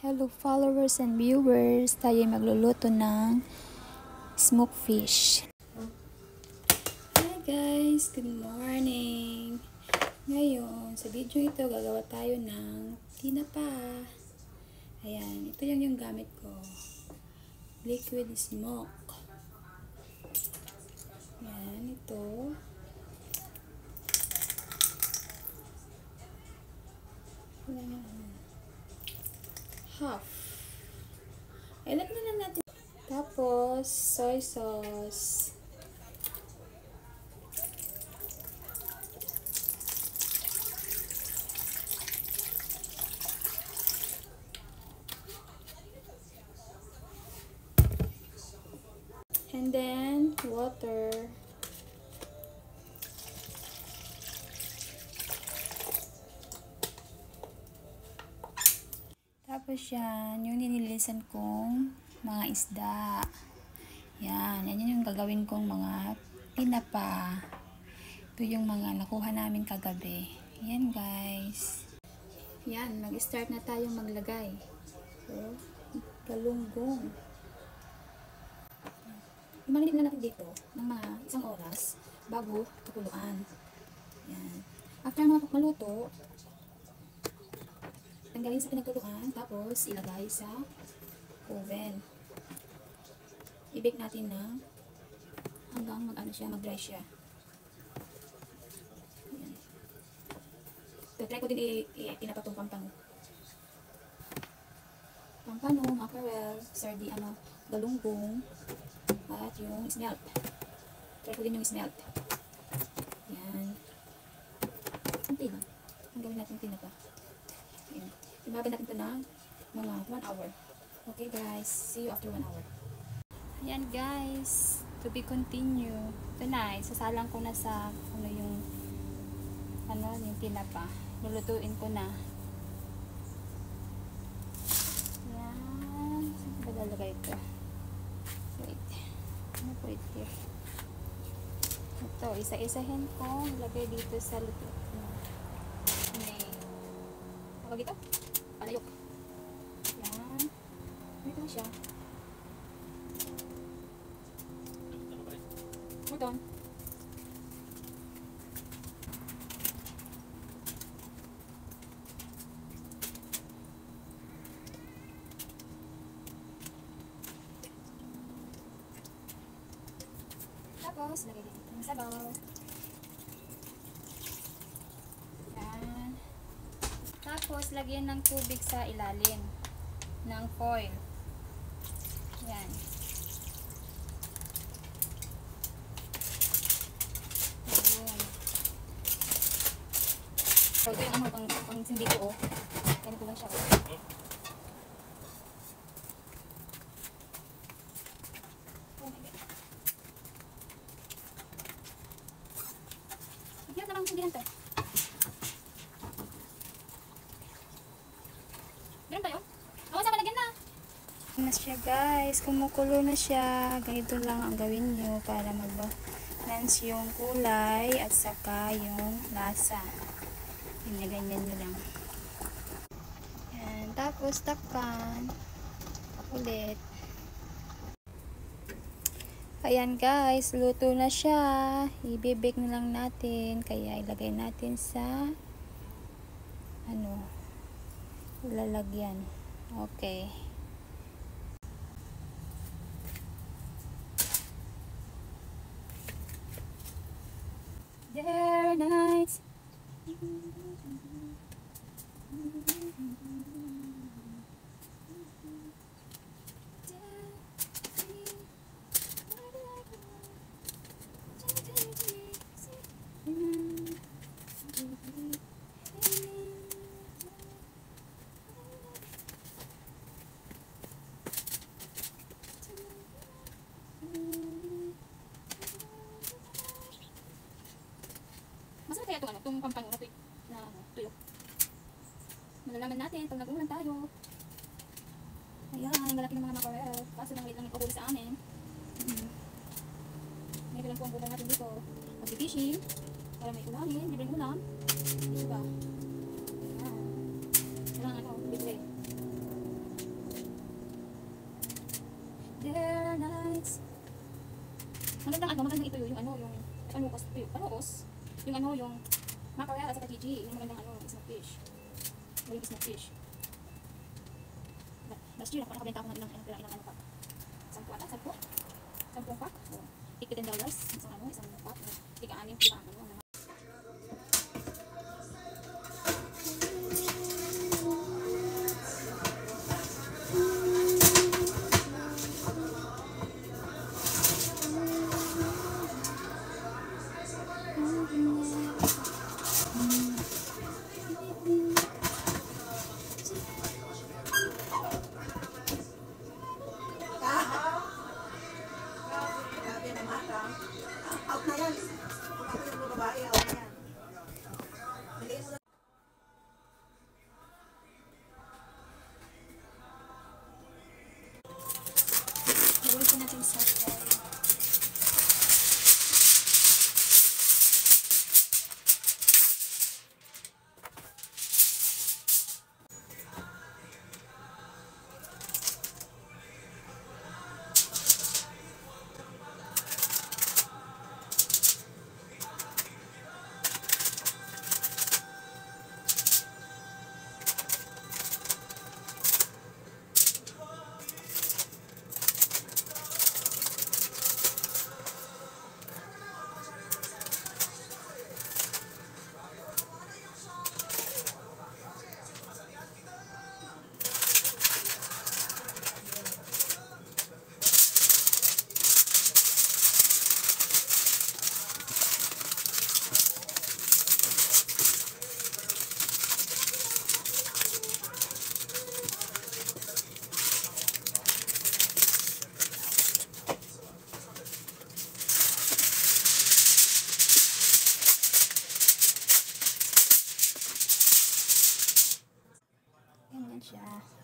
Hello followers and viewers, tayo magluluto ng smoked fish. Hi guys, good morning. Ngayon, sa video ito gagawa tayo ng tinapa. Ayan, ito yung gamit ko. Liquid smoke. Ayan, ito. Half. Ilat na lang natin. Tapos, soy sauce. And then, water. Tapos yan, yung ninilisan kong mga isda. Yan yung gagawin kong mga tinapa. Ito yung mga nakuha namin kagabi. Yan guys. Yan, mag-start na tayong maglagay. So, galunggong. Imarinate na natin dito ng mga 1 oras bago pakuluan. Yan. After maluto, tanggalin sa pinagkuluan, tapos ilagay sa oven. I-bake natin na hanggang mag-dry siya. Ayan. Try ko din tinapa itong pampano. Pampano, mackerel, galunggong, at yung smelt. Try ko din yung smelt. Ayan. Kunti lang. Ang gawin natin tinapa. Ayan. Imaban natin ito ng mga 1 hour. Okay guys, see you after 1 hour. Ayan guys, to be continue. Ito na, isasalang ko na sa yung tinapa. Lulutuin ko na. Ayan. Saan ko ba lalagay ito? Wait. Ano po ito? Ito, isa-isahin ko. Lagay dito sa luto. Tawag ito? Palayok. Yan. Ito na siya. Muton. Tapos, lagay dito ng sabaw. Yan. Tapos, lagyan ng tubig sa ilalim ng foil. Yan. Ayun. So, ito yung pang sindi ko, oh. Ganito lang siya, oh. Oh my God. Hirap namang sindihan to. Ganun tayo? Awan sa malagyan na. Na siya guys, kumukulo na siya. Ganito lang ang gawin nyo para mag-balance yung kulay at saka yung lasa. Ganyan nyo lang. Yan. Tapos takpan ulit. Ayan guys, luto na siya. I-bake na lang natin. Kaya ilagay natin sa lalagyan. Okay. There, nice. Masarap kaya itong pampano na tuyo. Malalaman natin pag nag-ulan tayo. Ayan, ang lalaki ng mga mackerel. Kaso lang wait lang ipahuli sa amin. Ngayon lang po ang bulan natin dito. Pag-fishing, para may ulamin, libreng ulam. Diba? Ayan. Kailangan libre. guys. Magandang ito yung yung mackerel at saka TG, yung magandang smoked fish. Yung smoked fish. Last year, nakabenta ako ng ilang pack. 10 ata, 10 pack. $10, isang pack. Ika-anim, Out na yan. Ako yung babae, out na yan. gawin ko natin sa siya.